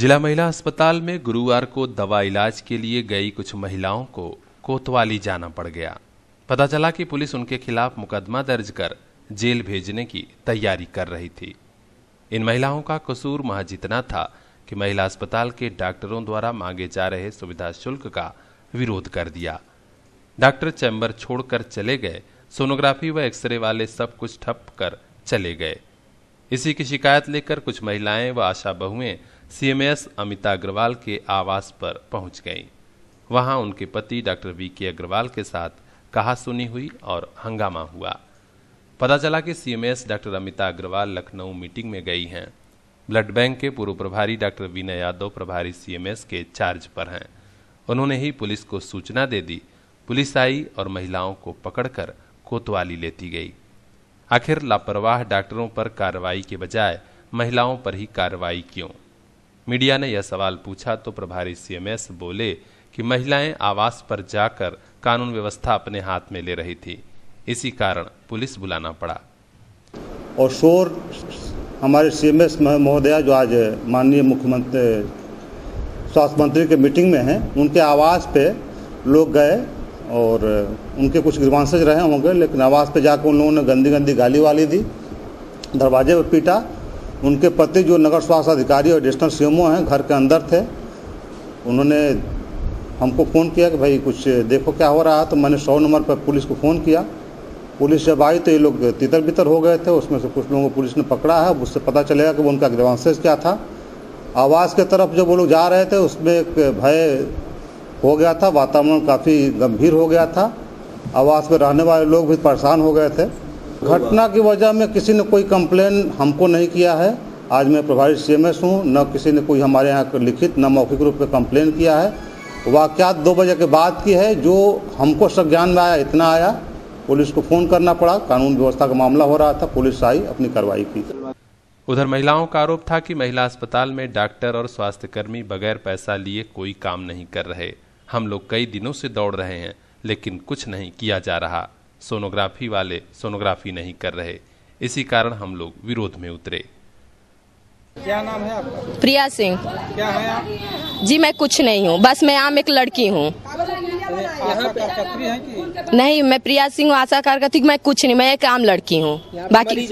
जिला महिला अस्पताल में गुरुवार को दवा इलाज के लिए गई कुछ महिलाओं को कोतवाली जाना पड़ गया। पता चला कि पुलिस उनके खिलाफ मुकदमा दर्ज कर जेल भेजने की तैयारी कर रही थी। इन महिलाओं का कसूर महज इतना था कि महिला अस्पताल के डॉक्टरों द्वारा मांगे जा रहे सुविधा शुल्क का विरोध कर दिया। डॉक्टर चैम्बर छोड़कर चले गए, सोनोग्राफी व एक्सरे वाले सब कुछ ठप कर चले गए। इसी की शिकायत लेकर कुछ महिलाएं व आशा बहुएं सीएमएस अमिता अग्रवाल के आवास पर पहुंच गईं। वहां उनके पति डॉक्टर वीके अग्रवाल के साथ कहासुनी हुई और हंगामा हुआ। पता चला कि CMS doctor Amita Agarwal Lucknow meeting में गई हैं। ब्लड बैंक के पूर्व प्रभारी डॉक्टर विनय यादव प्रभारी सीएमएस के चार्ज पर हैं। उन्होंने ही पुलिस को सूचना दे दी। पुलिस आई और महिलाओं को पकड़कर कोतवाली लेती गई। आखिर लापरवाह डॉक्टरों पर कार्रवाई के बजाय महिलाओं पर ही कार्रवाई क्यों? मीडिया ने यह सवाल पूछा तो प्रभारी सीएमएस बोले कि महिलाएं आवास पर जाकर कानून व्यवस्था अपने हाथ में ले रही थी, इसी कारण पुलिस बुलाना पड़ा। और शोर हमारे सीएमएस महोदया जो आज माननीय मुख्यमंत्री स्वास्थ्य मंत्री के मीटिंग में हैं, उनके आवास पे लोग गए और उनके कुछ ग्रीवांसेस रहे होंगे, लेकिन आवास पे जाकर उन लोगों ने गंदी गंदी गाली वाली दी, दरवाजे पर पीटा। उनके पति जो नगर स्वास्थ्य अधिकारी और एडिशनल सीएमओ हैं, घर के अंदर थे। उन्होंने हमको फ़ोन किया कि भाई कुछ देखो क्या हो रहा है। तो मैंने 100 नंबर पर पुलिस को फ़ोन किया। पुलिस जब आई तो ये लोग तितर बितर हो गए थे। उसमें से कुछ लोगों को पुलिस ने पकड़ा है। उससे पता चलेगा कि वो उनका ग्रीवांसेस क्या था। आवास के तरफ जब वो लोग जा रहे थे उसमें एक भय हो गया था, वातावरण काफ़ी गंभीर हो गया था। आवास में रहने वाले लोग भी परेशान हो गए थे। घटना की वजह में किसी ने कोई कंप्लेन हमको नहीं किया है। आज मैं प्रभारी सीएमएस हूँ, न किसी ने कोई हमारे यहाँ लिखित न मौखिक रूप में कंप्लेन किया है। वाकयात 2 बजे के बाद की है। जो हमको संज्ञान में आया इतना आया, पुलिस को फ़ोन करना पड़ा। कानून व्यवस्था का मामला हो रहा था, पुलिस आई, अपनी कार्रवाई की। उधर महिलाओं का आरोप था कि महिला अस्पताल में डॉक्टर और स्वास्थ्यकर्मी बगैर पैसा लिए कोई काम नहीं कर रहे। हम लोग कई दिनों से दौड़ रहे हैं लेकिन कुछ नहीं किया जा रहा। सोनोग्राफी वाले सोनोग्राफी नहीं कर रहे, इसी कारण हम लोग विरोध में उतरे। क्या नाम है आपका? प्रिया सिंह। क्या है आप? जी मैं कुछ नहीं हूँ, बस मैं आम एक लड़की हूँ। आशा कार्यकर्त्री हैं कि? नहीं, मैं प्रिया सिंह आशा कार्यकर्त्री। मैं कुछ नहीं, मैं एक आम लड़की हूँ। बाकी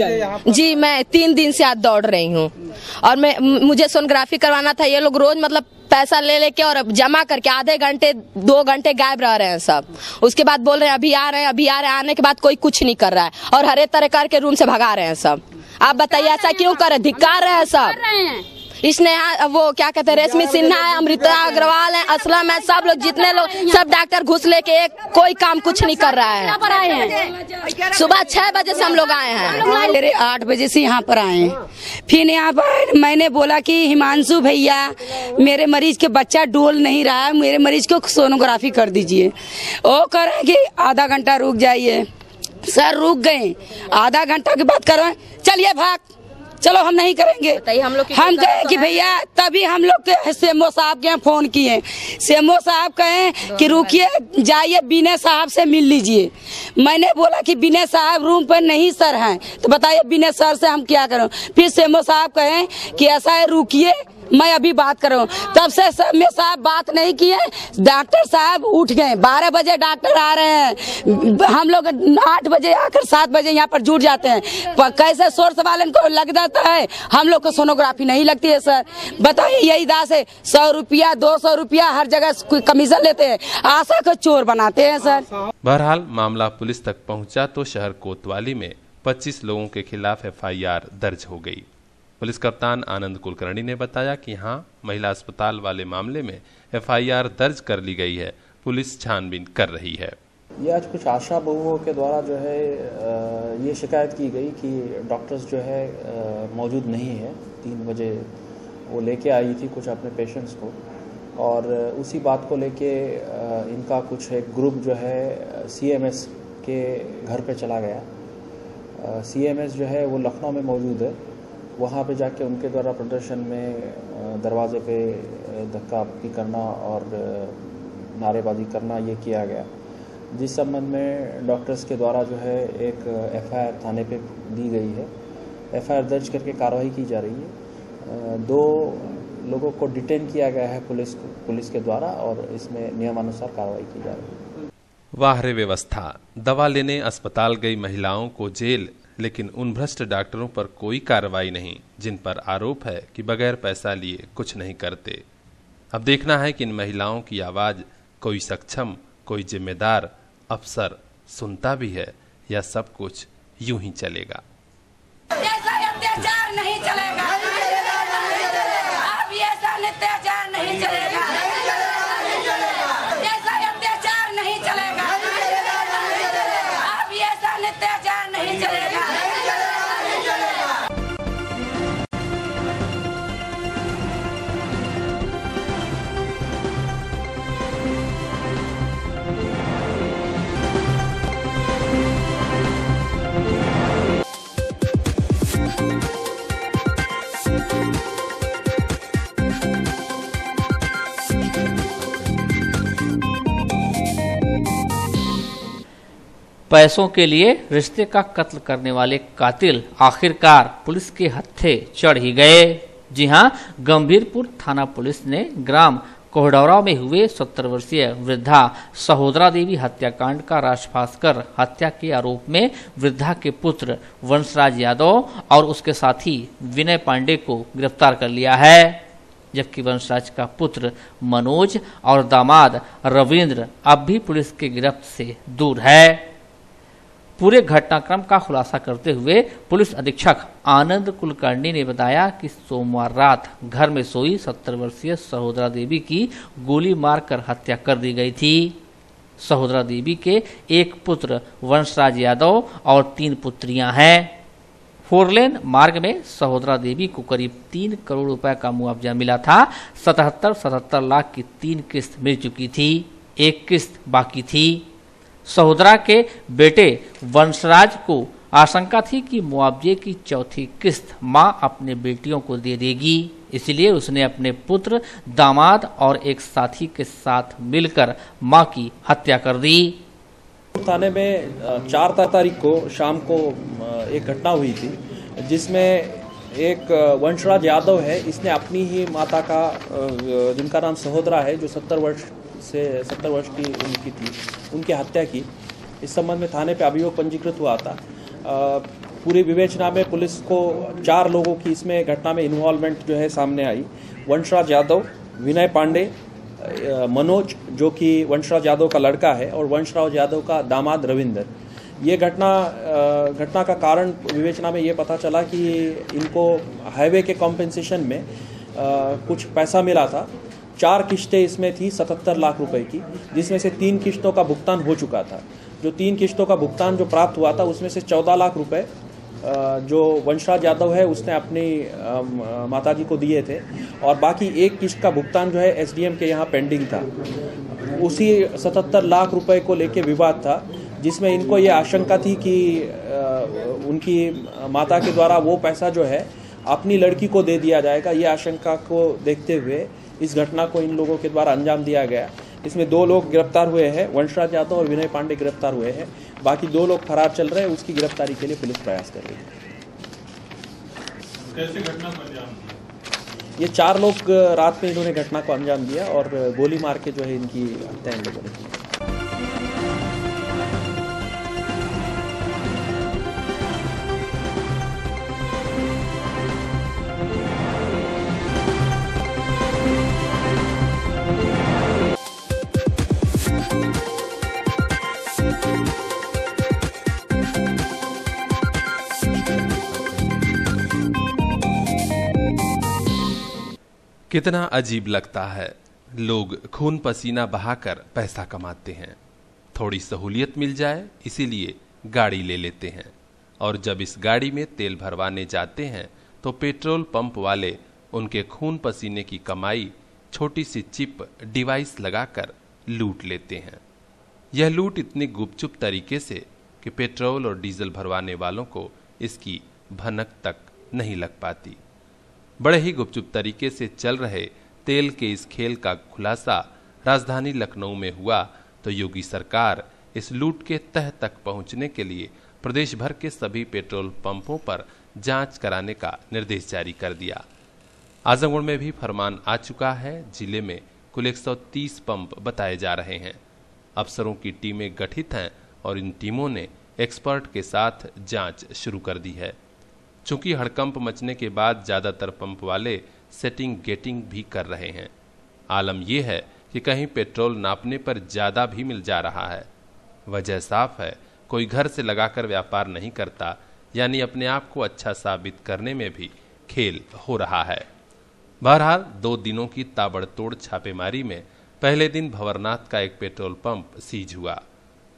जी मैं 3 दिन से आज दौड़ रही हूँ और मुझे सोनोग्राफी करवाना था। ये लोग रोज मतलब पैसा ले लेके और जमा करके आधे घंटे 2 घंटे गायब रह रहे हैं सब। उसके बाद बोल रहे हैं अभी आ रहे हैं, अभी आ रहे हैं। आने के बाद कोई कुछ नहीं कर रहा है और हर एक तरह करके रूम से भगा रहे हैं सब। आप बताइए ऐसा क्यों कर रहे? धिक्कार रहे हैं सब। इसने वो क्या कहते हैं, रेशमी सिन्हा है, अमृता अग्रवाल है, असलम है, सब लोग जितने लोग सब डॉक्टर घुस लेके कोई काम कुछ नहीं कर रहा है। सुबह 6 बजे से हम लोग आए हैं। मेरे 8 बजे से यहाँ पर आए हैं। फिर यहाँ पर मैंने बोला कि हिमांशु भैया मेरे मरीज के बच्चा डोल नहीं रहा है, मेरे मरीज को सोनोग्राफी कर दीजिए। वो कह रहे हैं कि आधा घंटा रुक जाइए। सर रुक गए, आधा घंटा के बाद करवाएं, चलिए भाग, चलो हम नहीं करेंगे। हम कहे कि भैया, तभी हम लोग के सीएमओ साहब के फोन किए। सीएमओ साहब कहे कि रुकिए, जाइए विनय साहब से मिल लीजिए। मैंने बोला कि विनय साहब रूम पर नहीं सर हैं, तो बताइए विनय सर से हम क्या करें। फिर सीएमओ साहब कहे कि ऐसा है, रुकिए मैं अभी बात कर रहा हूँ। तब से सीएमओ साहब बात नहीं किए। डॉक्टर साहब उठ गए। 12 बजे डॉक्टर आ रहे हैं। हम लोग 8 बजे आकर 7 बजे यहाँ पर जुट जाते हैं। कैसे सोर्स वाले को लग जाता है, हम लोग को सोनोग्राफी नहीं लगती है। सर बताइए, यही दास है। 100 रुपया 200 रुपया हर जगह कमीशन लेते हैं, आशा को चोर बनाते हैं। सर बहरहाल मामला पुलिस तक पहुंचा तो शहर कोतवाली में 25 लोगों के खिलाफ FIR दर्ज हो गई। पुलिस कप्तान आनंद कुलकर्णी ने बताया कि हाँ, महिला अस्पताल वाले मामले में FIR दर्ज कर ली गई है, पुलिस छानबीन कर रही है। ये आज कुछ आशा बहुओं के द्वारा जो है ये शिकायत की गई कि डॉक्टर्स जो है मौजूद नहीं है। 3 बजे वो लेके आई थी कुछ अपने पेशेंट्स को, और उसी बात को लेके इनका कुछ एक ग्रुप जो है CMS के घर पे चला गया। CMS जो है वो लखनऊ में मौजूद है। वहाँ पे जाके उनके द्वारा प्रदर्शन में दरवाजे पे धक्का करना और नारेबाजी करना ये किया गया, जिस संबंध में डॉक्टर्स के द्वारा जो है एक FIR थाने पे दी गई है। FIR दर्ज करके कार्रवाई की जा रही है। 2 लोगों को डिटेन किया गया है पुलिस के द्वारा और इसमें नियमानुसार कार्रवाई की जा रही है। वाह रे व्यवस्था, दवा लेने अस्पताल गई महिलाओं को जेल, लेकिन उन भ्रष्ट डॉक्टरों पर कोई कार्रवाई नहीं जिन पर आरोप है कि बगैर पैसा लिए कुछ नहीं करते। अब देखना है कि इन महिलाओं की आवाज कोई सक्षम, कोई जिम्मेदार अफसर सुनता भी है या सब कुछ यूं ही चलेगा। ऐसा अत्याचार नहीं चलेगा, अब ऐसा अत्याचार नहीं चलेगा, ऐसा अत्याचार नहीं चलेगा, अब ऐसा अत्याचार नहीं चलेगा। पैसों के लिए रिश्ते का कत्ल करने वाले कातिल आखिरकार पुलिस के हत्थे चढ़ ही गए। जी हां, गंभीरपुर थाना पुलिस ने ग्राम कोहडौरा में हुए 70 वर्षीय वृद्धा सहोदरा देवी हत्याकांड का राजफाश कर हत्या के आरोप में वृद्धा के पुत्र वंशराज यादव और उसके साथी विनय पांडे को गिरफ्तार कर लिया है, जबकि वंशराज का पुत्र मनोज और दामाद रविंद्र अब भी पुलिस के गिरफ्त से दूर है। पूरे घटनाक्रम का खुलासा करते हुए पुलिस अधीक्षक आनंद कुलकर्णी ने बताया कि सोमवार रात घर में सोई 70 वर्षीय सहोदरा देवी की गोली मारकर हत्या कर दी गई थी। सहोदरा देवी के एक पुत्र वंशराज यादव और 3 पुत्रियां हैं। 4 लेन मार्ग में सहोदरा देवी को करीब 3 करोड़ रुपए का मुआवजा मिला था। 77 लाख की 3 किस्त मिल चुकी थी, 1 किस्त बाकी थी। सहोदरा के बेटे वंशराज को आशंका थी कि मुआवजे की चौथी किस्त मां अपने बेटियों को दे देगी, इसलिए उसने अपने पुत्र, दामाद और एक साथी के साथ मिलकर मां की हत्या कर दी। थाने में 4 तारीख को शाम को एक घटना हुई थी जिसमें एक वंशराज यादव है, इसने अपनी ही माता का, जिनका नाम सहोदरा है, जो 70 वर्ष की उनकी थी, उनकी हत्या की। इस संबंध में थाने पे अभियोग पंजीकृत हुआ था। पूरी विवेचना में पुलिस को 4 लोगों की इसमें घटना में इन्वॉल्वमेंट जो है सामने आई। वंशराज यादव, विनय पांडे, मनोज जो कि वंशराज यादव का लड़का है और वंशराज यादव का दामाद रविंदर। ये घटना का कारण विवेचना में ये पता चला कि इनको हाईवे के कॉम्पेंसेशन में कुछ पैसा मिला था। 4 किश्तें इसमें थी 77 लाख रुपए की, जिसमें से 3 किश्तों का भुगतान हो चुका था। जो 3 किश्तों का भुगतान जो प्राप्त हुआ था उसमें से 14 लाख रुपए जो वंशराज यादव है उसने अपनी माताजी को दिए थे और बाकी 1 किश्त का भुगतान जो है एसडीएम के यहाँ पेंडिंग था। उसी 77 लाख रुपए को लेके विवाद था, जिसमें इनको ये आशंका थी कि उनकी माता के द्वारा वो पैसा जो है अपनी लड़की को दे दिया जाएगा। ये आशंका को देखते हुए इस घटना को इन लोगों के द्वारा अंजाम दिया गया। इसमें 2 लोग गिरफ्तार हुए हैं, वंशराज यादव और विनय पांडे गिरफ्तार हुए हैं। बाकी 2 लोग फरार चल रहे हैं, उसकी गिरफ्तारी के लिए पुलिस प्रयास कर रही है। कैसे घटना को अंजाम दिया? ये 4 लोग रात में इन्होंने घटना को अंजाम दिया और गोली मार के जो है इनकी हत्या इन लोगों ने की। कितना अजीब लगता है, लोग खून पसीना बहाकर पैसा कमाते हैं, थोड़ी सहूलियत मिल जाए इसीलिए गाड़ी ले लेते हैं, और जब इस गाड़ी में तेल भरवाने जाते हैं तो पेट्रोल पंप वाले उनके खून पसीने की कमाई छोटी सी चिप डिवाइस लगाकर लूट लेते हैं। यह लूट इतनी गुपचुप तरीके से कि पेट्रोल और डीजल भरवाने वालों को इसकी भनक तक नहीं लग पाती। बड़े ही गुपचुप तरीके से चल रहे तेल के इस खेल का खुलासा राजधानी लखनऊ में हुआ तो योगी सरकार इस लूट के तह तक पहुंचने के लिए प्रदेश भर के सभी पेट्रोल पंपों पर जांच कराने का निर्देश जारी कर दिया। आजमगढ़ में भी फरमान आ चुका है। जिले में कुल 130 पंप बताए जा रहे हैं। अफसरों की टीमें गठित हैं और इन टीमों ने एक्सपर्ट के साथ जांच शुरू कर दी है। चूंकि हड़कंप मचने के बाद ज्यादातर पंप वाले सेटिंग गेटिंग भी कर रहे हैं। आलम यह है कि कहीं पेट्रोल नापने पर ज्यादा भी मिल जा रहा है। वजह साफ है, कोई घर से लगाकर व्यापार नहीं करता, यानी अपने आप को अच्छा साबित करने में भी खेल हो रहा है। बहरहाल 2 दिनों की ताबड़तोड़ छापेमारी में पहले दिन भंवरनाथ का एक पेट्रोल पंप सीज हुआ।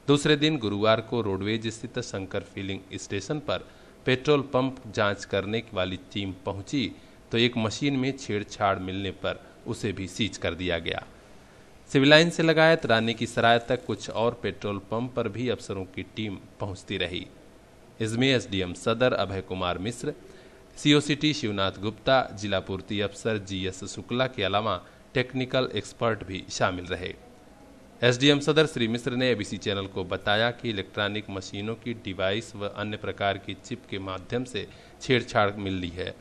दूसरे दिन गुरुवार को रोडवेज स्थित शंकर फिलिंग स्टेशन पर पेट्रोल पंप जांच करने वाली टीम पहुंची तो एक मशीन में छेड़छाड़ मिलने पर उसे भी सीज कर दिया गया। सिविल लाइन से लगायत रानी की सराय तक कुछ और पेट्रोल पंप पर भी अफसरों की टीम पहुंचती रही। इसमें एसडीएम सदर अभय कुमार मिश्र, सीओसीटी शिवनाथ गुप्ता, जिला पूर्ति अफसर जीएस शुक्ला के अलावा टेक्निकल एक्सपर्ट भी शामिल रहे। एसडीएम सदर श्री मिश्र ने एबीसी चैनल को बताया कि इलेक्ट्रॉनिक मशीनों की डिवाइस व अन्य प्रकार की चिप के माध्यम से छेड़छाड़ मिल रही है।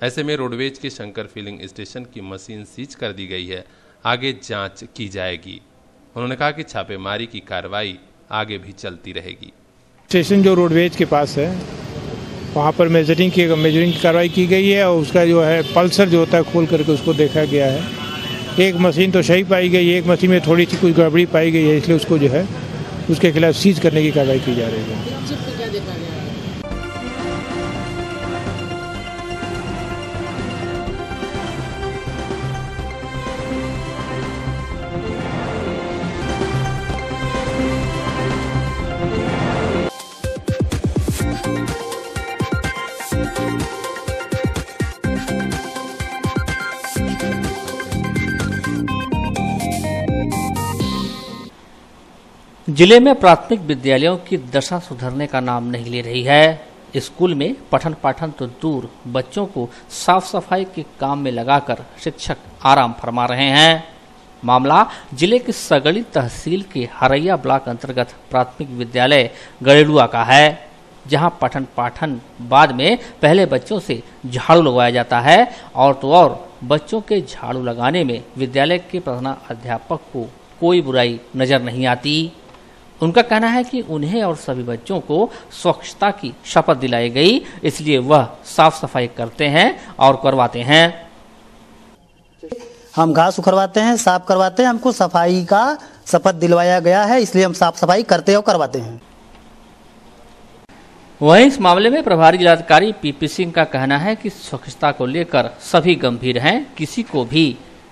ऐसे में रोडवेज के शंकर फिलिंग स्टेशन की मशीन सीज कर दी गई है। आगे जांच की जाएगी। उन्होंने कहा कि छापेमारी की कार्रवाई आगे भी चलती रहेगी। स्टेशन जो रोडवेज के पास है वहाँ पर मेजरिंग की कार्रवाई की गई है और उसका जो है पल्सर जो होता है खोल करके उसको देखा गया है। एक मशीन तो सही पाई गई, एक मशीन में थोड़ी सी कुछ गड़बड़ी पाई गई है, इसलिए उसको जो है उसके खिलाफ सीज करने की कार्रवाई की जा रही है। जिले में प्राथमिक विद्यालयों की दशा सुधरने का नाम नहीं ले रही है। स्कूल में पठन पाठन तो दूर, बच्चों को साफ सफाई के काम में लगाकर शिक्षक आराम फरमा रहे हैं। मामला जिले के सगड़ी तहसील के हरैया ब्लॉक अंतर्गत प्राथमिक विद्यालय गड़ेड़ुआ का है, जहां पठन पाठन बाद में पहले बच्चों से झाड़ू लगवाया जाता है और तो और बच्चों के झाड़ू लगाने में विद्यालय के प्रधानाध्यापक को कोई बुराई नजर नहीं आती। उनका कहना है कि उन्हें और सभी बच्चों को स्वच्छता की शपथ दिलाई गई, इसलिए वह साफ सफाई करते हैं और करवाते हैं। हम घास उखड़वाते हैं, साफ करवाते हैं, हमको सफाई का शपथ दिलवाया गया है, इसलिए हम साफ सफाई करते और करवाते हैं। वहीं इस मामले में प्रभारी जिलाधिकारी पीपी सिंह का कहना है कि स्वच्छता को लेकर सभी गंभीर हैं। किसी को भी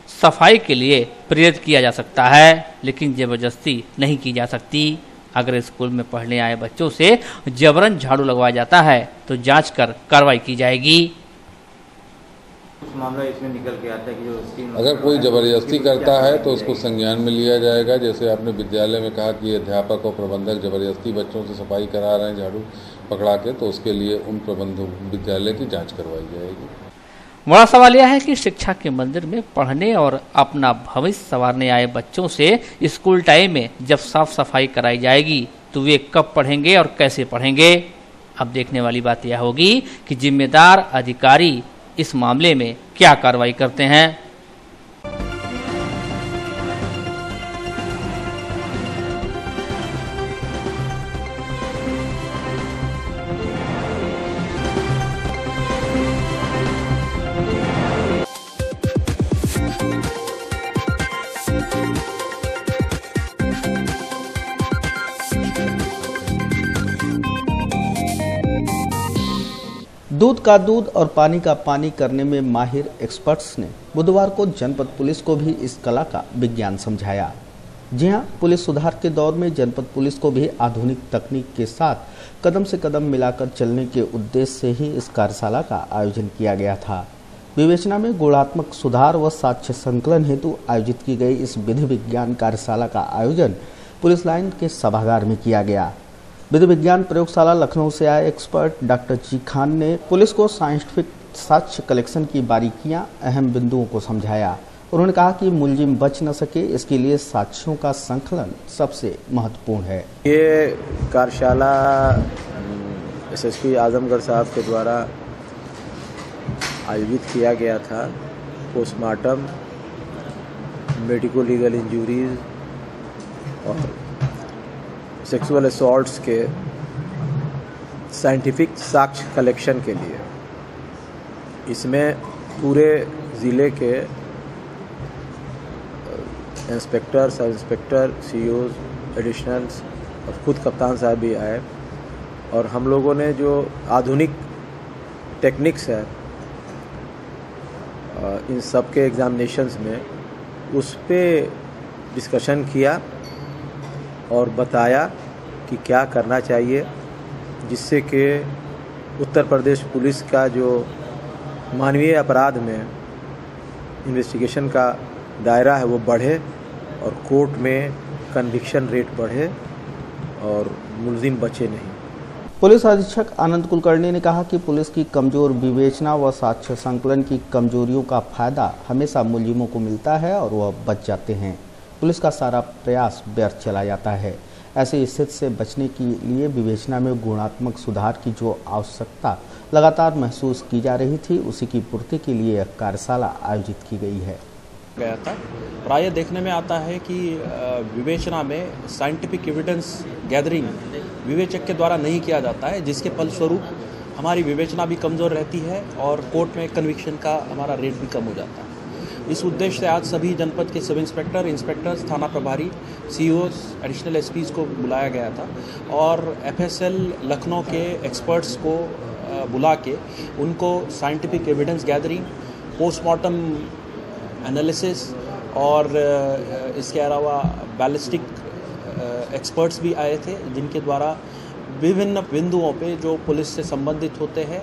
सफाई के लिए प्रेरित किया जा सकता है, लेकिन जबरदस्ती नहीं की जा सकती। अगर स्कूल में पढ़ने आए बच्चों से जबरन झाड़ू लगवाया जाता है तो जांच कर कार्रवाई की जाएगी। मामला इसमें निकल के आता है कि जो अगर कोई जबरदस्ती करता है तो उसको संज्ञान में लिया जाएगा। जैसे आपने विद्यालय में कहा कि अध्यापक और प्रबंधक जबरदस्ती बच्चों से सफाई करा रहे हैं झाड़ू पकड़ा के, तो उसके लिए उन प्रबंधक विद्यालय की जांच करवाई जाएगी। बड़ा सवाल यह है कि शिक्षा के मंदिर में पढ़ने और अपना भविष्य संवारने आए बच्चों से स्कूल टाइम में जब साफ सफाई कराई जाएगी तो वे कब पढ़ेंगे और कैसे पढ़ेंगे। अब देखने वाली बात यह होगी कि जिम्मेदार अधिकारी इस मामले में क्या कार्रवाई करते हैं। दूध का दूध और पानी का पानी करने में माहिर एक्सपर्ट्स ने बुधवार को जनपद पुलिस को भी इस कला का विज्ञान समझाया। जी हां, पुलिस सुधार के दौर में जनपद पुलिस को भी आधुनिक तकनीक के साथ कदम से कदम मिलाकर चलने के उद्देश्य से ही इस कार्यशाला का आयोजन किया गया था। विवेचना में गुणात्मक सुधार व साक्ष्य संकलन हेतु आयोजित की गई इस विधि विज्ञान कार्यशाला का आयोजन पुलिस लाइन के सभागार में किया गया। विधि विज्ञान प्रयोगशाला लखनऊ से आए एक्सपर्ट डॉक्टर जी खान ने पुलिस को साइंटिफिक साक्ष्य कलेक्शन की बारीकियां, अहम बिंदुओं को समझाया। उन्होंने कहा कि मुलजिम बच न सके, इसके लिए साक्ष्यों का संकलन सबसे महत्वपूर्ण है। ये कार्यशाला एसएसपी आजमगढ़ साहब के द्वारा आयोजित किया गया था। पोस्टमार्टम, मेडिको लीगल इंजरीज और सेक्सुअल असॉल्ट्स के साइंटिफिक साक्ष्य कलेक्शन के लिए। इसमें पूरे ज़िले के inspector, sub inspector, CEOs, additionals और खुद कप्तान साहब भी आए और हम लोगों ने जो आधुनिक टेक्निक्स है इन सब के एग्जामिनेशंस में उस पे डिस्कशन किया और बताया कि क्या करना चाहिए जिससे कि उत्तर प्रदेश पुलिस का जो मानवीय अपराध में इन्वेस्टिगेशन का दायरा है वो बढ़े और कोर्ट में कन्विक्शन रेट बढ़े और मुलजिम बचे नहीं। पुलिस अधीक्षक आनंद कुलकर्णी ने कहा कि पुलिस की कमजोर विवेचना व साक्ष्य संकलन की कमजोरियों का फायदा हमेशा मुलजिमों को मिलता है और वह बच जाते हैं। पुलिस का सारा प्रयास व्यर्थ चला जाता है। ऐसी स्थिति से बचने के लिए विवेचना में गुणात्मक सुधार की जो आवश्यकता लगातार महसूस की जा रही थी, उसी की पूर्ति के लिए एक कार्यशाला आयोजित की गई है। गया था। प्रायः देखने में आता है कि विवेचना में साइंटिफिक एविडेंस गैदरिंग विवेचक के द्वारा नहीं किया जाता है, जिसके फलस्वरूप हमारी विवेचना भी कमज़ोर रहती है और कोर्ट में कन्विक्शन का हमारा रेट भी कम हो जाता है। इस उद्देश्य से आज सभी जनपद के सब इंस्पेक्टर, इंस्पेक्टर्स, थाना प्रभारी, सीईओज, एडिशनल एसपीज को बुलाया गया था और एफएसएल लखनऊ के एक्सपर्ट्स को बुला के उनको scientific evidence gathering, postmortem analysis और इसके अलावा बैलिस्टिक एक्सपर्ट्स भी आए थे, जिनके द्वारा विभिन्न बिंदुओं पे जो पुलिस से संबंधित होते हैं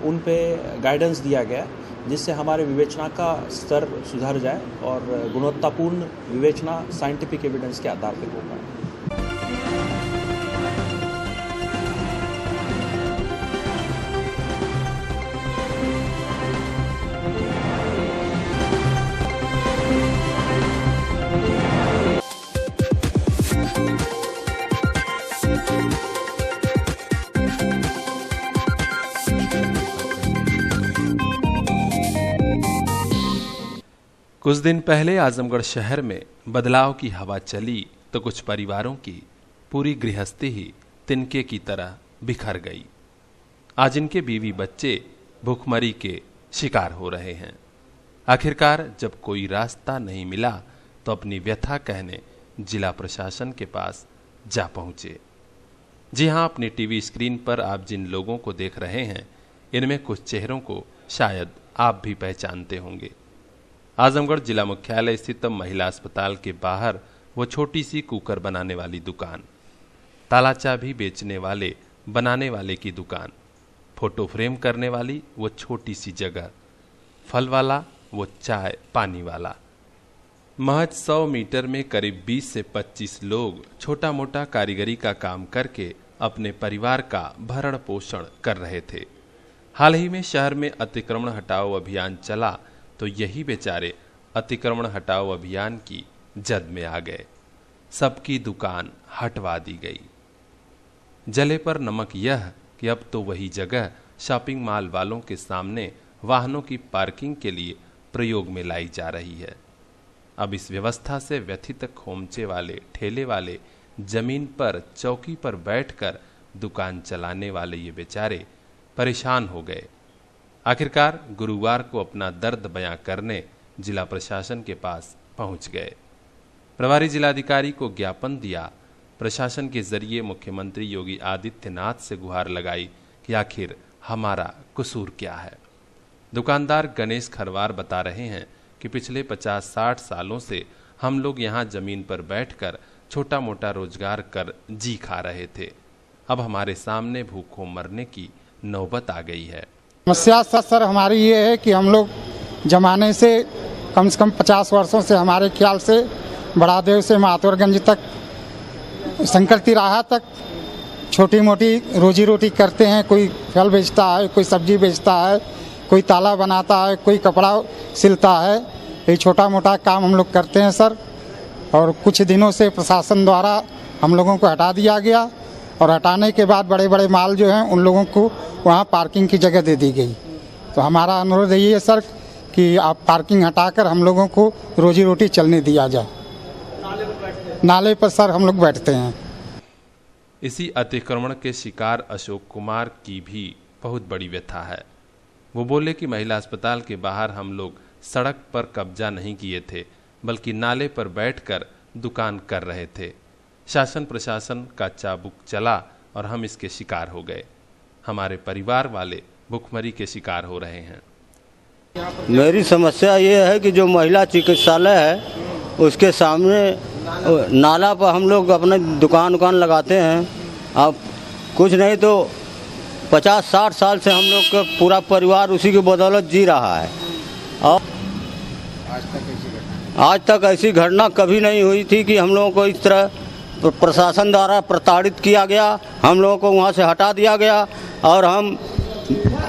उन पे गाइडेंस दिया गया, जिससे हमारे विवेचना का स्तर सुधर जाए और गुणवत्तापूर्ण विवेचना साइंटिफिक एविडेंस के आधार पर हो पाए। कुछ दिन पहले आजमगढ़ शहर में बदलाव की हवा चली तो कुछ परिवारों की पूरी गृहस्थी ही तिनके की तरह बिखर गई। आज इनके बीवी बच्चे भूखमरी के शिकार हो रहे हैं। आखिरकार जब कोई रास्ता नहीं मिला तो अपनी व्यथा कहने जिला प्रशासन के पास जा पहुंचे। जी हां, अपनी टीवी स्क्रीन पर आप जिन लोगों को देख रहे हैं, इनमें कुछ चेहरों को शायद आप भी पहचानते होंगे। आजमगढ़ जिला मुख्यालय स्थित महिला अस्पताल के बाहर वो छोटी सी कुकर बनाने वाली दुकान, ताला चाबी बेचने वाले बनाने वाले की दुकान, फोटो फ्रेम करने वाली वो छोटी सी जगह, फल वाला वो चाय पानी वाला। महज 100 मीटर में करीब 20 से 25 लोग छोटा मोटा कारीगरी का काम करके अपने परिवार का भरण पोषण कर रहे थे। हाल ही में शहर में अतिक्रमण हटाओ अभियान चला तो यही बेचारे अतिक्रमण हटाओ अभियान की जद में आ गए। सबकी दुकान हटवा दी गई। जले पर नमक यह कि अब तो वही जगह शॉपिंग मॉल वालों के सामने वाहनों की पार्किंग के लिए प्रयोग में लाई जा रही है। अब इस व्यवस्था से व्यथित खोमचे वाले, ठेले वाले, जमीन पर चौकी पर बैठकर दुकान चलाने वाले ये बेचारे परेशान हो गए। आखिरकार गुरुवार को अपना दर्द बयां करने जिला प्रशासन के पास पहुंच गए। प्रभारी जिलाधिकारी को ज्ञापन दिया। प्रशासन के जरिए मुख्यमंत्री योगी आदित्यनाथ से गुहार लगाई कि आखिर हमारा कसूर क्या है। दुकानदार गणेश खरवार बता रहे हैं कि पिछले 50-60 सालों से हम लोग यहाँ जमीन पर बैठकर छोटा मोटा रोजगार कर जी खा रहे थे। अब हमारे सामने भूखों मरने की नौबत आ गई है। समस्या सर हमारी ये है कि हम लोग जमाने से कम 50 वर्षों से हमारे ख्याल से बड़ादेव से माथुरगंज तक, शंकर तिराहा तक छोटी मोटी रोजी रोटी करते हैं। कोई फल बेचता है, कोई सब्जी बेचता है, कोई ताला बनाता है, कोई कपड़ा सिलता है। ये छोटा मोटा काम हम लोग करते हैं सर। और कुछ दिनों से प्रशासन द्वारा हम लोगों को हटा दिया गया और हटाने के बाद बड़े बड़े माल जो हैं उन लोगों को वहाँ पार्किंग की जगह दे दी गई। तो हमारा अनुरोध यही है सर कि आप पार्किंग हटाकर हम लोगों को रोजी रोटी चलने दिया जाए। नाले पर सर हम लोग बैठते हैं। इसी अतिक्रमण के शिकार अशोक कुमार की भी बहुत बड़ी व्यथा है। वो बोले कि महिला अस्पताल के बाहर हम लोग सड़क पर कब्जा नहीं किए थे, बल्कि नाले पर बैठकर दुकान कर रहे थे। शासन प्रशासन का चाबुक चला और हम इसके शिकार हो गए। हमारे परिवार वाले भूखमरी के शिकार हो रहे हैं। मेरी समस्या ये है कि जो महिला चिकित्सालय है उसके सामने नाला पर हम लोग अपने दुकान लगाते हैं। अब कुछ नहीं तो 50-60 साल से हम लोग का पूरा परिवार उसी की बदौलत जी रहा है। और आज तक ऐसी घटना कभी नहीं हुई थी कि हम लोगों को इस तरह प्रशासन द्वारा प्रताड़ित किया गया, हम लोगों को वहाँ से हटा दिया गया और हम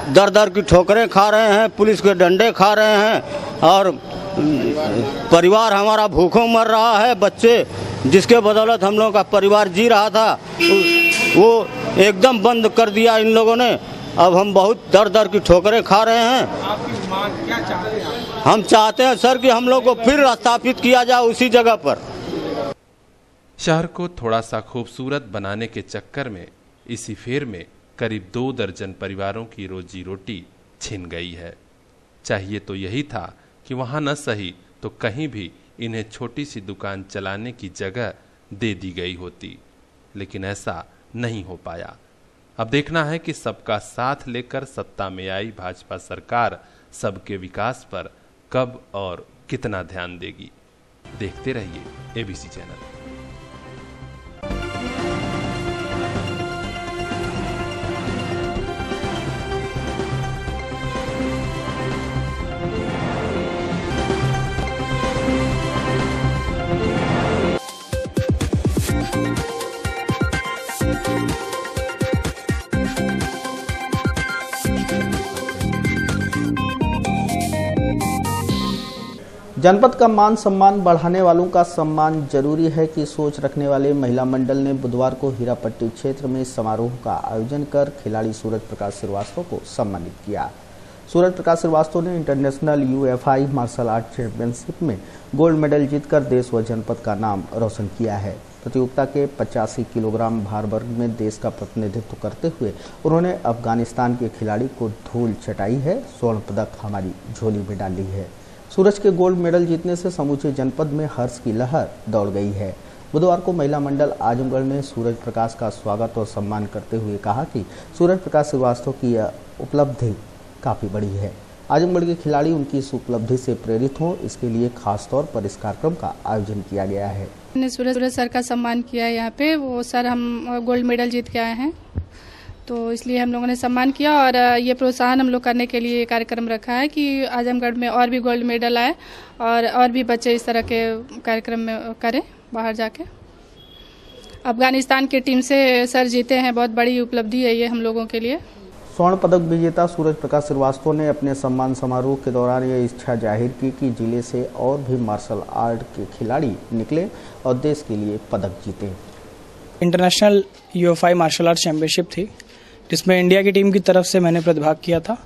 दर दर की ठोकरें खा रहे हैं, पुलिस के डंडे खा रहे हैं और परिवार हमारा भूखों मर रहा है। बच्चे जिसके बदौलत हम लोगों का परिवार जी रहा था वो एकदम बंद कर दिया इन लोगों ने। अब हम बहुत दर दर की ठोकरें खा रहे हैं। आपकी मांग क्या चाहते हैं? हम चाहते हैं सर कि हम लोग को फिर स्थापित किया जाए उसी जगह पर। शहर को थोड़ा सा खूबसूरत बनाने के चक्कर में इसी फेर में करीब 2 दर्जन परिवारों की रोजी रोटी छिन गई है। चाहिए तो यही था कि वहां न सही तो कहीं भी इन्हें छोटी सी दुकान चलाने की जगह दे दी गई होती, लेकिन ऐसा नहीं हो पाया। अब देखना है कि सबका साथ लेकर सत्ता में आई भाजपा सरकार सबके विकास पर कब और कितना ध्यान देगी। देखते रहिए एबीसी चैनल। जनपद का मान सम्मान बढ़ाने वालों का सम्मान जरूरी है कि सोच रखने वाले महिला मंडल ने बुधवार को हीरापट्टी क्षेत्र में समारोह का आयोजन कर खिलाड़ी सूरज प्रकाश श्रीवास्तव को सम्मानित किया। सूरज प्रकाश श्रीवास्तव ने international UFI martial art championship में गोल्ड मेडल जीतकर देश व जनपद का नाम रोशन किया है। प्रतियोगिता के 85 किलोग्राम भार वर्ग में देश का प्रतिनिधित्व करते हुए उन्होंने अफगानिस्तान के खिलाड़ी को धूल चटाई है। स्वर्ण पदक हमारी झोली में डाली है। सूरज के गोल्ड मेडल जीतने से समूचे जनपद में हर्ष की लहर दौड़ गई है। बुधवार को महिला मंडल आजमगढ़ ने सूरज प्रकाश का स्वागत और सम्मान करते हुए कहा कि सूरज प्रकाश श्रीवास्तव की यह उपलब्धि काफी बड़ी है। आजमगढ़ के खिलाड़ी उनकी इस उपलब्धि से प्रेरित हों, इसके लिए खास तौर पर इस कार्यक्रम का आयोजन किया गया है। हमने सूरज सर का सम्मान किया है यहाँ पे। वो सर हम गोल्ड मेडल जीत के आए हैं, तो इसलिए हम लोगों ने सम्मान किया और ये प्रोत्साहन हम लोग करने के लिए कार्यक्रम रखा है कि आजमगढ़ में और भी गोल्ड मेडल आए और भी बच्चे इस तरह के कार्यक्रम में करें बाहर जाके। अफगानिस्तान की टीम से सर जीते हैं, बहुत बड़ी उपलब्धि है ये हम लोगों के लिए। स्वर्ण पदक विजेता सूरज प्रकाश श्रीवास्तव ने अपने सम्मान समारोह के दौरान ये इच्छा जाहिर की कि जिले से और भी मार्शल आर्ट के खिलाड़ी निकले और देश के लिए पदक जीते। International UFI martial art championship थी जिसमें इंडिया की टीम की तरफ से मैंने प्रतिभाग किया था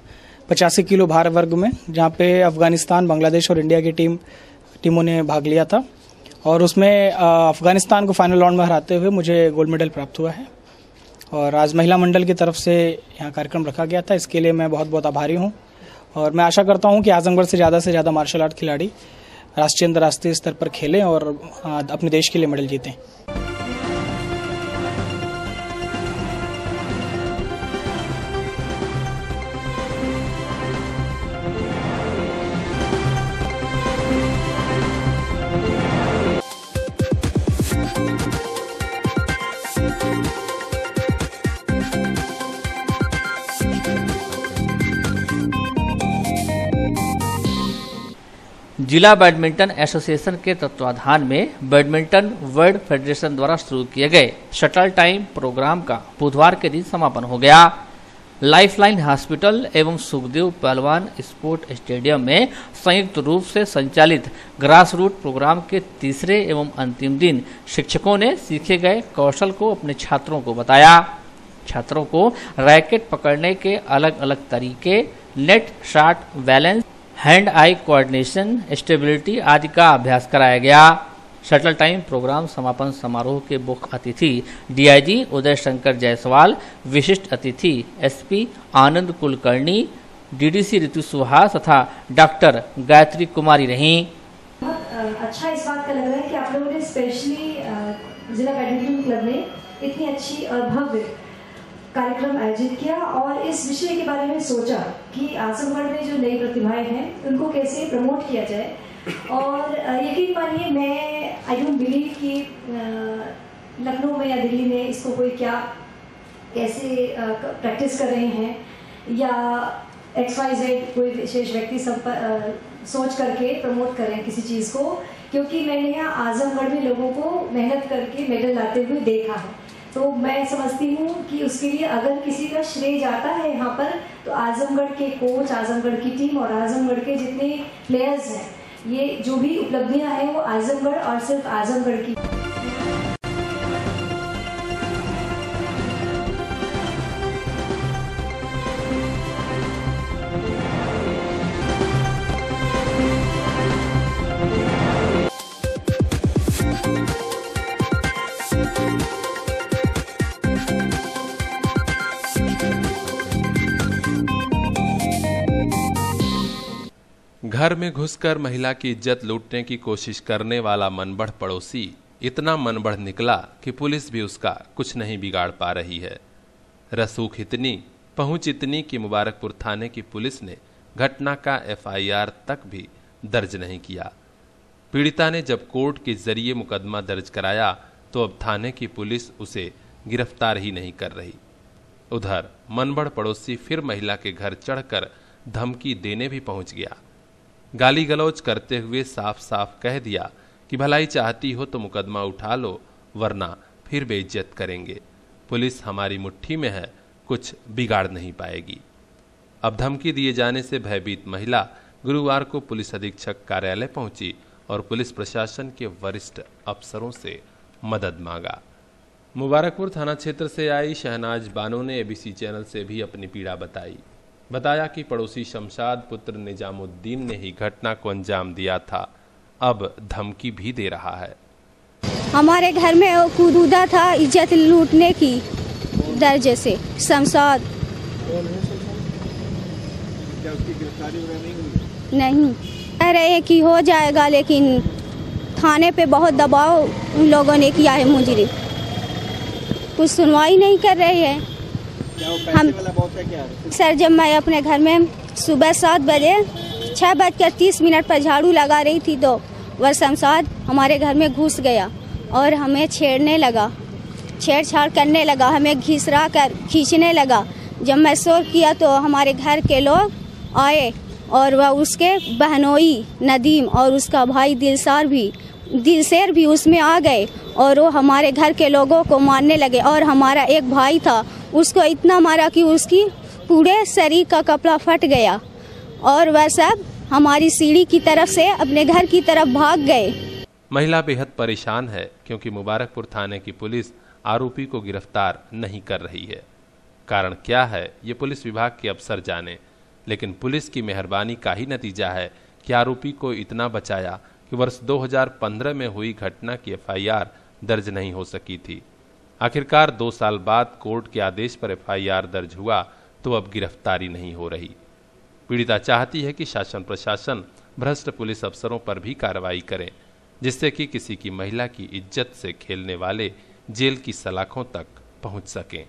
85 किलो भार वर्ग में, जहाँ पे अफगानिस्तान, बांग्लादेश और इंडिया की टीमों ने भाग लिया था और उसमें अफगानिस्तान को फाइनल राउंड में हराते हुए मुझे गोल्ड मेडल प्राप्त हुआ है। और आज महिला मंडल की तरफ से यहाँ कार्यक्रम रखा गया था, इसके लिए मैं बहुत बहुत आभारी हूँ और मैं आशा करता हूँ कि आजमगढ़ से ज़्यादा मार्शल आर्ट खिलाड़ी राष्ट्रीय अंतर्राष्ट्रीय स्तर पर खेलें और अपने देश के लिए मेडल जीतें। जिला बैडमिंटन एसोसिएशन के तत्वाधान में बैडमिंटन वर्ल्ड फेडरेशन द्वारा शुरू किए गए शटल टाइम प्रोग्राम का बुधवार के दिन समापन हो गया। लाइफलाइन हॉस्पिटल एवं सुखदेव पहलवान स्पोर्ट स्टेडियम में संयुक्त रूप से संचालित ग्रास रूट प्रोग्राम के तीसरे एवं अंतिम दिन शिक्षकों ने सीखे गए कौशल को अपने छात्रों को बताया। छात्रों को रैकेट पकड़ने के अलग अलग तरीके, net shot balance, hand eye coordination, stability आदि का अभ्यास कराया गया। शटल टाइम प्रोग्राम समापन समारोह के मुख्य अतिथि डीआईजी उदय शंकर जायसवाल, विशिष्ट अतिथि एसपी आनंद कुलकर्णी, डीडीसी ऋतु सुहास तथा डॉक्टर गायत्री कुमारी रहीं। अच्छा इस बात का लग रहा है कि आप लोगों ने स्पेशली जिला बैडमिंटन क्लब में इतनी अच्छी और भव्य कार्यक्रम आयोजित किया और इस विषय के बारे में सोचा कि आजमगढ़ में जो नई प्रतिभाएं हैं उनको कैसे प्रमोट किया जाए। और यकीन मानिए मैं आई डोंट बिलीव कि लखनऊ में या दिल्ली में इसको कोई क्या कैसे प्रैक्टिस कर रहे हैं या XYZ कोई विशेष व्यक्ति सब सोच करके प्रमोट करें किसी चीज़ को, क्योंकि मैंने यहाँ आजमगढ़ में लोगों को मेहनत करके मेडल लाते हुए देखा है। तो मैं समझती हूँ कि उसके लिए अगर किसी का श्रेय जाता है यहाँ पर तो आजमगढ़ के कोच, आजमगढ़ की टीम और आजमगढ़ के जितने प्लेयर्स हैं, ये जो भी उपलब्धियाँ हैं वो आजमगढ़ और सिर्फ आजमगढ़ की। घर में घुसकर महिला की इज्जत लूटने की कोशिश करने वाला मनबढ़ पड़ोसी इतना मनबढ़ निकला कि पुलिस भी उसका कुछ नहीं बिगाड़ पा रही है। रसूख इतनी, पहुंच इतनी कि मुबारकपुर थाने की पुलिस ने घटना का FIR तक भी दर्ज नहीं किया। पीड़िता ने जब कोर्ट के जरिए मुकदमा दर्ज कराया तो अब थाने की पुलिस उसे गिरफ्तार ही नहीं कर रही। उधर मनबढ़ पड़ोसी फिर महिला के घर चढ़कर धमकी देने भी पहुंच गया। गाली गलौज करते हुए साफ साफ कह दिया कि भलाई चाहती हो तो मुकदमा उठा लो, वरना फिर बेइज्जत करेंगे। पुलिस हमारी मुट्ठी में है, कुछ बिगाड़ नहीं पाएगी। अब धमकी दिए जाने से भयभीत महिला गुरुवार को पुलिस अधीक्षक कार्यालय पहुंची और पुलिस प्रशासन के वरिष्ठ अफसरों से मदद मांगा। मुबारकपुर थाना क्षेत्र से आई शहनाज बानो ने ABC चैनल से भी अपनी पीड़ा बताया कि पड़ोसी शमशाद पुत्र निजामुद्दीन ने ही घटना को अंजाम दिया था, अब धमकी भी दे रहा है। हमारे घर में कूदा था इज्जत लूटने की दर्जे से। शमशाद नहीं कह रहे कि हो जाएगा, लेकिन थाने पे बहुत दबाव उन लोगों ने किया है। मुझे कुछ सुनवाई नहीं कर रहे हैं। हम सर, जब मैं अपने घर में सुबह 7 बजे 6:30 पर झाड़ू लगा रही थी तो वह शमशाद हमारे घर में घुस गया और हमें छेड़छाड़ करने लगा, हमें घिसरा कर खींचने लगा। जब मैं शोर किया तो हमारे घर के लोग आए और वह उसके बहनोई नदीम और उसका भाई दिलशेर भी उसमें आ गए और वो हमारे घर के लोगों को मारने लगे। और हमारा एक भाई था, उसको इतना मारा कि उसकी पूरे शरीर का कपड़ा फट गया और वह सब हमारी सीढ़ी की तरफ से अपने घर की तरफ भाग गए। महिला बेहद परेशान है क्योंकि मुबारकपुर थाने की पुलिस आरोपी को गिरफ्तार नहीं कर रही है। कारण क्या है ये पुलिस विभाग के अफसर जाने, लेकिन पुलिस की मेहरबानी का ही नतीजा है कि आरोपी को इतना बचाया कि वर्ष 2015 में हुई घटना की FIR दर्ज नहीं हो सकी थी। आखिरकार 2 साल बाद कोर्ट के आदेश पर FIR दर्ज हुआ तो अब गिरफ्तारी नहीं हो रही। पीड़िता चाहती है कि शासन प्रशासन भ्रष्ट पुलिस अफसरों पर भी कार्रवाई करें, जिससे कि किसी की महिला की इज्जत से खेलने वाले जेल की सलाखों तक पहुंच सकें।